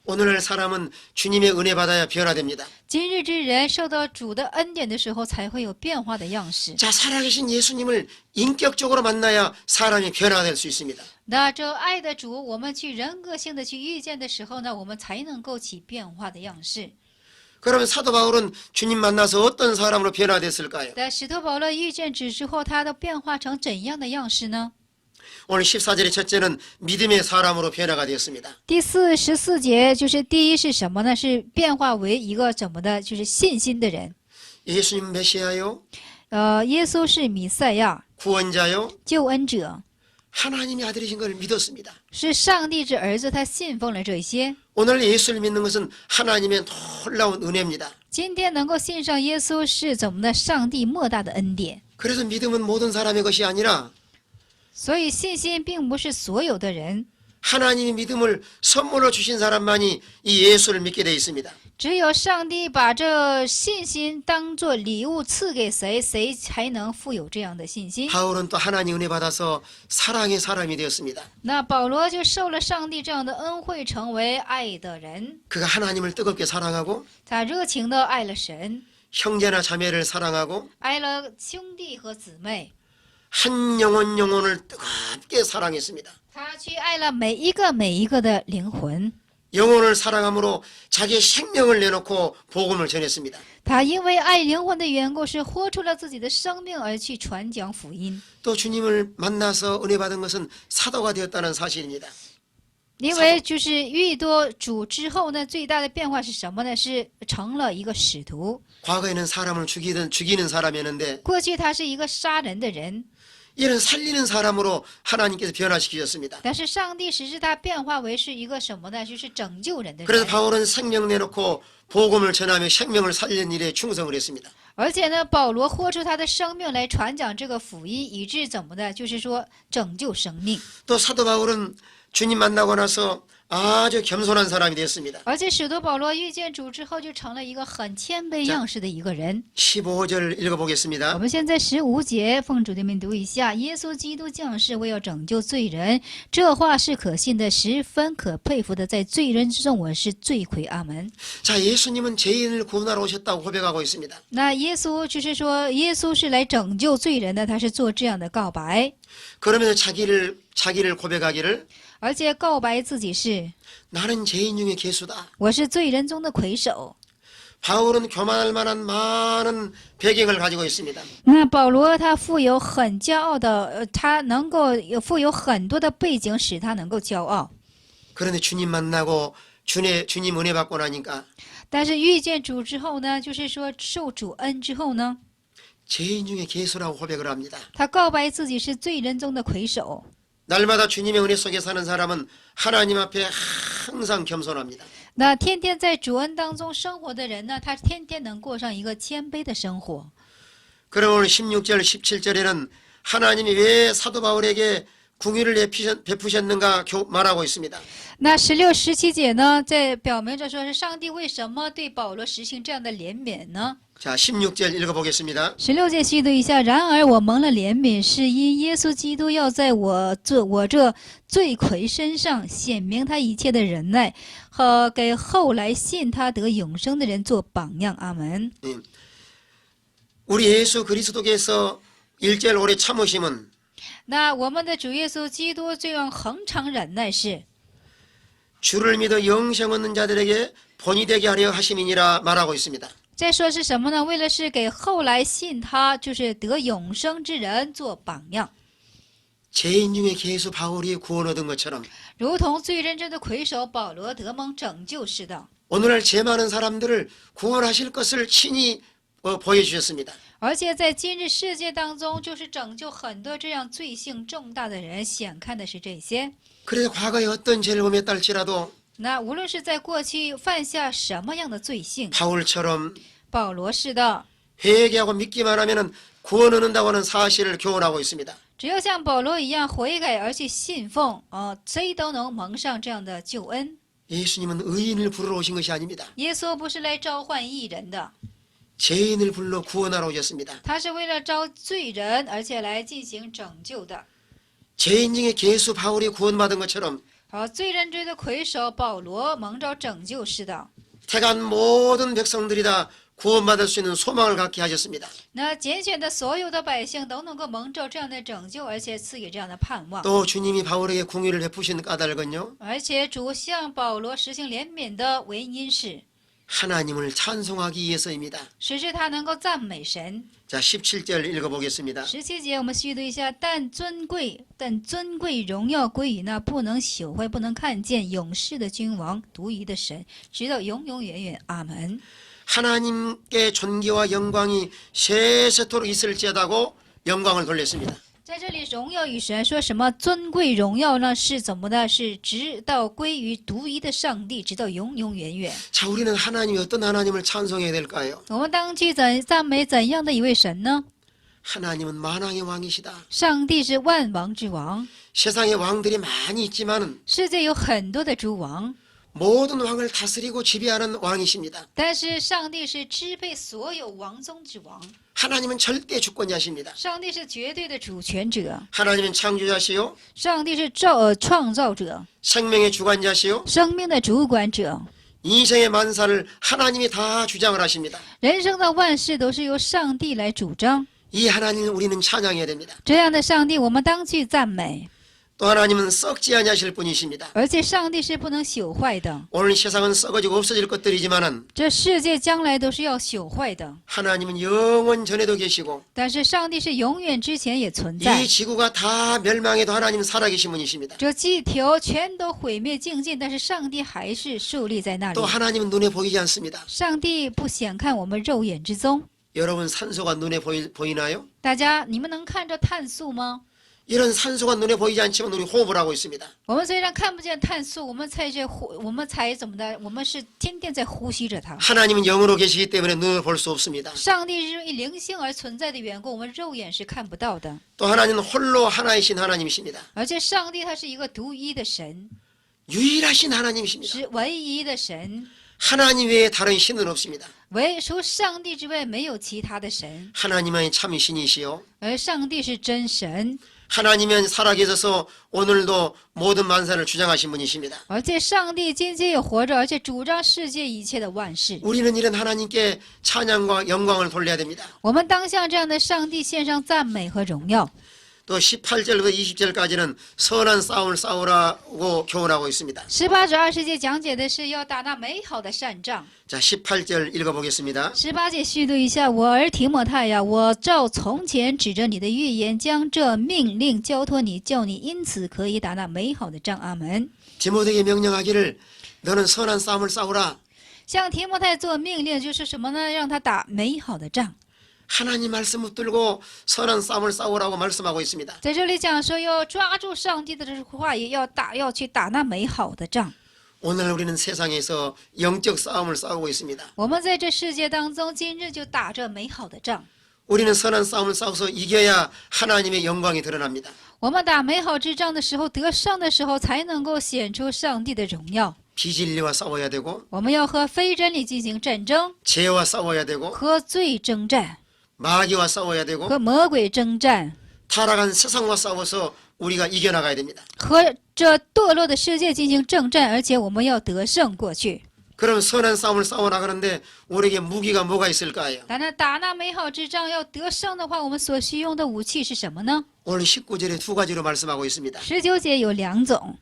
오늘날 사람은 주님의 은혜 받아야 변화됩니다. 今日之人受到主的恩典的时候，才会有变化的样式。 자, 살아계신 예수님을 인격적으로 만나야 사람이 변화될 수 있습니다. 那这爱的主，我们去人格性的去遇见的时候呢，我们才能够起变化的样式。 그러면 사도 바울은 주님 만나서 어떤 사람으로 변화됐을까요? 但使徒保罗遇见主之后，他都变化成怎样的样式呢？ 오늘 14절의 첫째는 믿음의 사람으로 변화가 되었습니다. 第14节就是第一是什么呢？是变化为一个怎么的？就是信心的人。 예수님 메시아요, 耶稣是弥赛亚， 구원자요, 救恩者， 하나님의 아들이신 걸 믿었습니다. 是上帝之儿子，他信奉了这些。 오늘 예수를 믿는 것은 하나님의 놀라운 은혜입니다. 今天能够信上耶稣是怎么的？上帝莫大的恩典。 그래서 믿음은 모든 사람의 것이 아니라 所以信心并不是所有的人， 하나님이 믿음을 선물로 주신 사람만이 이 예수를 믿게 되어 있습니다. 只有上帝把这信心当作礼物赐给谁，谁才能富有这样的信心。 바울은 또 하나님 은혜 받아서 사랑의 사람이 되었습니다. 那保罗就受了上帝这样的恩惠，成为爱的人。 그가 하나님을 뜨겁게 사랑하고 他热情的爱了神， 형제나 자매를 사랑하고 爱了兄弟和姊妹， 한 영혼을 뜨겁게 사랑했습니다. 他去爱了每一个的灵魂。 영혼을 사랑함으로 자기의 생명을 내놓고 복음을 전했습니다. 他因为爱灵魂的缘故，是活出了自己的生命而去传讲福音。 또 주님을 만나서 은혜 받은 것은 사도가 되었다는 사실입니다. 因为就是遇多主之后呢，最大的变化是什么呢？是成了一个使徒。 과거에는 사람을 죽이는 사람이었는데 过去他是一个杀人的人， 이는 살리는 사람으로 하나님께서 변화시키셨습니다. 但是上帝使他变化为是一个什么呢？就是拯救人的 그래서 人。 바울은 생명 내놓고 복음을 전하며 생명을 살리는 일에 충성을 했습니다. 而且呢，保罗豁出他的生命来传讲这个福音，以致怎么的？就是说拯救生命。 또 사도 바울은 주님 만나고 나서 아주 겸손한 사람이 됐습니다. 而且使徒保罗遇见主之后，就成了一个很谦卑样式的一个人。 15절 我 읽어보겠습니다. 们现在15节，奉主的名读一下：耶稣基督降世，为要拯救罪人。这话是可信的，十分可佩服的。在罪人之中，我是罪魁。阿门。 자, 예수님은 죄인을 구원하러 오셨다고 고백하고 있습니다. 那耶稣就是说，耶稣是来拯救罪人的，他是做这样的告白， 그러면서 자기를 고백하기를 而且告白自己是 나는 죄인 중에 괴수다. 我是罪人中的魁首。 바울은 교만할 만한 많은 배경을 가지고 있습니다. 那保罗他富有很骄傲的，他能够富有很多的背景，使他能够骄傲。 그런데 주님 만나고 주님 은혜 받고 나니까 但是遇见主之后呢，就是说受主恩之后呢， 죄인 중에 괴수라고 고백을 합니다. 他告白自己是罪人中的魁首。 날마다 주님의 은혜 속에 사는 사람은 하나님 앞에 항상 겸손합니다. 那天天在主恩当中生活的人呢，他天天能过上一个谦卑的生活。 그럼 오늘 16절 17절에는 하나님이 왜 사도 바울에게 궁유를 베푸셨는가 말하고 있습니다. 那16、17节呢，在表明着说是上帝为什么对保罗实行这样的怜悯呢？ 자, 16절 읽어보겠습니다. 16节细读一下。然而我蒙了怜悯，是因耶稣基督要在我这罪魁身上显明他一切的忍耐，和给后来信他得永生的人做榜样。阿门。 우리 예수 그리스도께서 일절 오래 참으심은 那我们的主耶稣基督这样恒常忍耐是， 주를 믿어 영생 얻는 자들에게 본이 되게 하려 하심이니라 말하고 있습니다. 再说是什么呢？为了是给后来信他，就是得永生之人做榜样。 죄인 중에 괴수 바울이 구원 얻은 것처럼 如同罪人中的魁首保罗得蒙拯救似的。 오늘날 죄 많은 사람들을 구원하실 것을 친히 보여주셨습니다. 而且在今日世界当中，就是拯救很多这样罪性重大的人，显看的是这些。 그래서 과거에 어떤 죄를 범했다 할지라도 那无论是在过去犯下什么样的罪性， 바울처럼 保罗似的， 회개하고 믿기만 하면 구원 얻는다고 하는 사실을 교훈하고 있습니다. 只有像保罗一样悔改而去信奉，谁都能蒙上这样的救恩。 예수님은 의인을 부르러 오신 것이 아닙니다. 耶稣不是来召唤义人的， 죄인을 불러 구원하러 오셨습니다. 他是为了招罪人，而且来进行拯救的。 죄인 중에 개수 바울이 구원받은 것처럼 罪人中的魁首保罗蒙召拯救似的。 택한 모든 백성들이 다 구원받을 수 있는 소망을 갖게 하셨습니다. 那拣选的所有的百姓都能够蒙召这样的拯救，而且赐予这样的盼望。 또 주님이 바울에게 궁유를 베푸신 까닭은요. 而且主向保罗实行怜悯的原因是， 하나님을 찬송하기 위해서입니다. 使之他能够赞美神。 자, 17절 읽어보겠습니다. 17节我们续读一下，但尊贵荣耀归于那不能朽坏、不能看见、永世的君王、独一的神，直到永永远远。阿门。 하나님께 존귀와 영광이 세세토록 있을지어다고 영광을 돌렸습니다. 在这里，荣耀与神说什么？尊贵荣耀呢？是怎么的？是直到归于独一的上帝，直到永永远远。 자, 우리는 하나님이 어떤 하나님을 찬송해야 될까요? 我们当去赞美怎样的一位神呢？ 하나님은 만왕의 왕이시다. 上帝是万王之王， 세상에 왕들이 많이 있지만은 世界有很多的诸王， 모든 왕을 다스리고 지배하는 왕이십니다. 但是上帝是支配所有王宗之王。 하나님은 절대 주권자십니다. 上帝是绝对的主权者， 하나님은 창조자시요 上帝是创造者， 생명의 주관자시요 生命的主管者， 인생의 만사를 하나님이 다 주장을 하십니다. 人生的万事都是由上帝来主张。 이 하나님을 우리는 찬양해야 됩니다. 这样的上帝，我们当去赞美。 또 하나님은 썩지 아니하실 분이십니다. 而且上帝是不能朽坏的， 오늘 세상은 썩어지고 없어질 것들이지만은 这世界将来都是要朽坏的， 하나님은 영원 전에도 계시고 但是上帝是永远之前也存在 이 。 지구가 다 멸망해도 하나님은 살아계신 분이십니다. 这地球全都毁灭尽尽，但是上帝还是竖立在那里 또 。 하나님은 눈에 보이지 않습니다. 上帝不显看我们肉眼之中。 여러분 산소가 눈에 보이나요? 大家，你们能看着碳素吗？ 이런 산소가 눈에 보이지 않지만 우리 호흡을 하고 있습니다. 我们虽然看不见碳素，我们才怎么的？我们是天天在呼吸着它。 하나님은 영으로 계시기 때문에 눈을 볼 수 없습니다. 上帝是以灵性而存在的缘故，我们肉眼是看不到的。 또 하나님은 홀로 하나이신 하나님이십니다. 而且上帝他是一个独一的神， 유일하신 하나님이십니다. 是唯一的神。 하나님 외에 다른 신은 없습니다. 除上帝之外没有其他的神， 하나님은 참 신이시요 而上帝是真神， 하나님은 살아계셔서 오늘도 모든 만사를 주장하신 분이십니다. 而且上帝今天也活着，而且主张世界一切的万事。 우리는 이런 하나님께 찬양과 영광을 돌려야 됩니다. 我们当向这样的上帝献上赞美和荣耀。 또 18절부터 20절까지는 선한 싸움을 싸우라고 교훈하고 있습니다. 18至20节讲解的是要打那美好的善仗。 자, 18절 읽어보겠습니다. 18节续读一下：我儿提摩太呀，我照从前指着你的预言，将这命令交托你，叫你因此可以打那美好的仗。阿门。 디모데에게 명령하기를 너는 선한 싸움을 싸우라. 向提摩太做命令就是什么呢？让他打美好的仗。 하나님 말씀 붙들고 선한 싸움을 싸우라고 말씀하고 있습니다. 在这里讲说要抓住上帝的这话语，要去打那美好的仗。 오늘 우리는 세상에서 영적 싸움을 싸우고 있습니다. 我们在这世界当中，今日就打这美好的仗。 우리는 선한 싸움을 싸워서 이겨야 하나님의 영광이 드러납니다. 我们打美好之仗的时候，得胜的时候，才能够显出上帝的荣耀。 비진리와 싸워야 되고 我们要和非真理进行战争， 죄와 싸워야 되고 和罪征战， 마귀와 싸워야 되고 和魔鬼征战， 타락한 세상과 싸워서 우리가 이겨나가야 됩니다. 和这堕落的世界进行征战，而且我们要得胜过去。 그럼 선한 싸움을 싸워나가는데 우리에게 무기가 뭐가 있을까요? 但那打那美好之仗要得胜的话，我们所需用的武器是什么呢？ 오늘 19절에 두 가지로 말씀하고 있습니다. 19节有2种。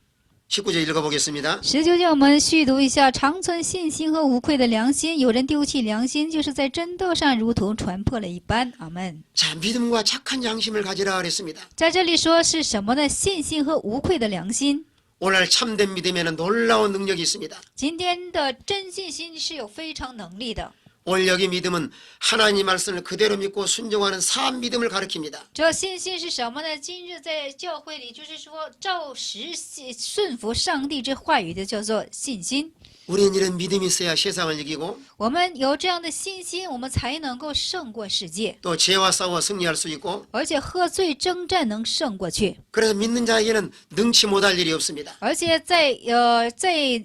19절 읽어보겠습니다. 19节我们续读一下：长存信心和无愧的良心。有人丢弃良心，就是在真道上如同船破了一般。阿门。 자, 믿음과 착한 양심을 가지라 그랬습니다. 在这里说是什么呢？信心和无愧的良心。 오늘 참된 믿음에는 놀라운 능력이 있습니다. 今天的真信心是有非常能力的。 올여기 믿음은 하나님 말씀을 그대로 믿고 순종하는 산 믿음을 가리킵니다. 这信心是什么呢？今日在教会里，就是说照实顺服上帝之话语的，叫做信心。 우리는 이런 믿음이 있어야 세상을 이기고 我们有这样的信心，我们才能够胜过世界， 또 죄와 싸워 승리할 수 있고 而且喝醉征战能胜过去。 그래서 믿는 자에게는 능치 못할 일이 없습니다. 而且在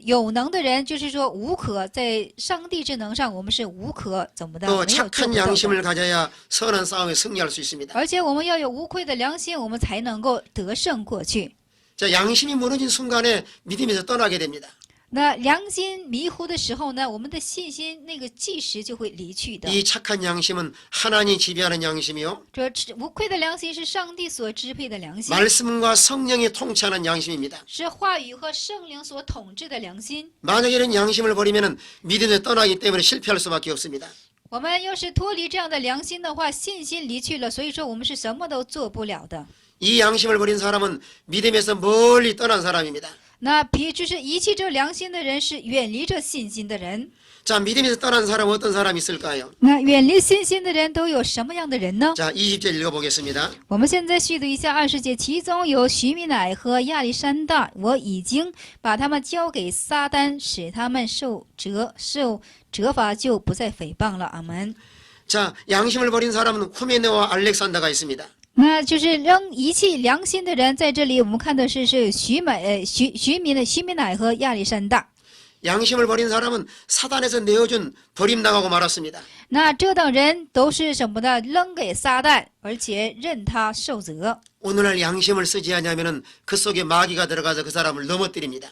有能的人，就是说无可在上帝之能上，我们是无可怎么的， 또 没有做 착한 不到的。 양심을 가져야 선한 싸움에 승리할 수 있습니다. 而且我们要有无愧的良心，我们才能够得胜过去。 자, 양심이 무너진 순간에 믿음에서 떠나게 됩니다. 那良心迷糊的时候呢，我们的信心那个即时就会离去的。 이 착한 양심은 하나님이 지배하는 양심이요. 这无愧的良心是上帝所支配的良心， 말씀과 성령이 통치하는 양심입니다. 是话语和圣灵所统治的良心。 만약 이런 양심을 버리면 믿음에서 떠나기 때문에 실패할 수밖에 없습니다. 我们要是脱离这样的良心的话，信心离去了，所以说我们是什么都做不了的。 이 양심을 버린 사람은 믿음에서 멀리 떠난 사람입니다. 那就是遗弃这良心的人，是远离这信心的人。 자, 믿음에서 떠난 사람은 어떤 사람이 있을까요? 那远离信心的人都有什么样的人呢？ 자, 20절 읽어보겠습니다. 我们现在续读一下20节，其中有徐米乃和亚历山大，我已经把他们交给撒旦，使他们受责罚，就不再诽谤了。阿门。 자, 양심을 버린 사람은 후메네와 알렉산더가 있습니다. 那就是遗弃良心的人，在这里我们看的是徐米乃和亚历山大。 양심을 버린 사람은 사단에서 내어준 버림당하고 말았습니다. 那这等人都是什么呢？扔给撒旦，而且任他受责。 오늘날 양심을 쓰지 않으면 그 속에 마귀가 들어가서 그 사람을 넘어뜨립니다.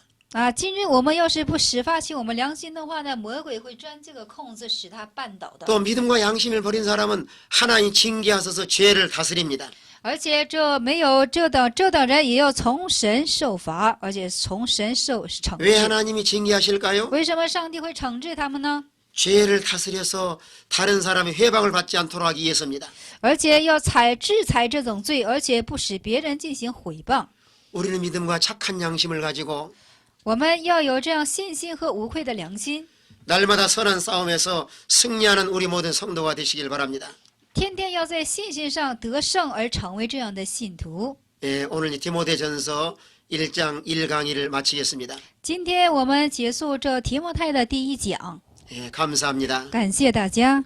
今日我们要是不始发起我们良心的话呢，魔鬼会钻这个空子，使他绊倒的。 또 믿음과 양심을 버린 사람은 하나님 징계하셔서 죄를 다스립니다. 而且没有这等人也要从神受罚，而且从神受惩 왜 治。 하나님이 징계하실까요? 为什么上帝会惩治他们呢？ 죄를 다스려서 다른 사람의 회방을 받지 않도록 하기 위해서입니다. 而且要制裁这种罪，而且不使别人进行毁谤。 우리는 믿음과 착한 양심을 가지고 我们要有这样信心和无愧的良心， 날마다 선한 싸움에서 승리하는 우리 모든 성도가 되시길 바랍니다. 天天要在信心上得胜，而成为这样的信徒。 예, 오늘 디모데전서 1장 1강의를 마치겠습니다. 今天我们结束这提摩太的第1讲， 예, 감사합니다. 感谢大家。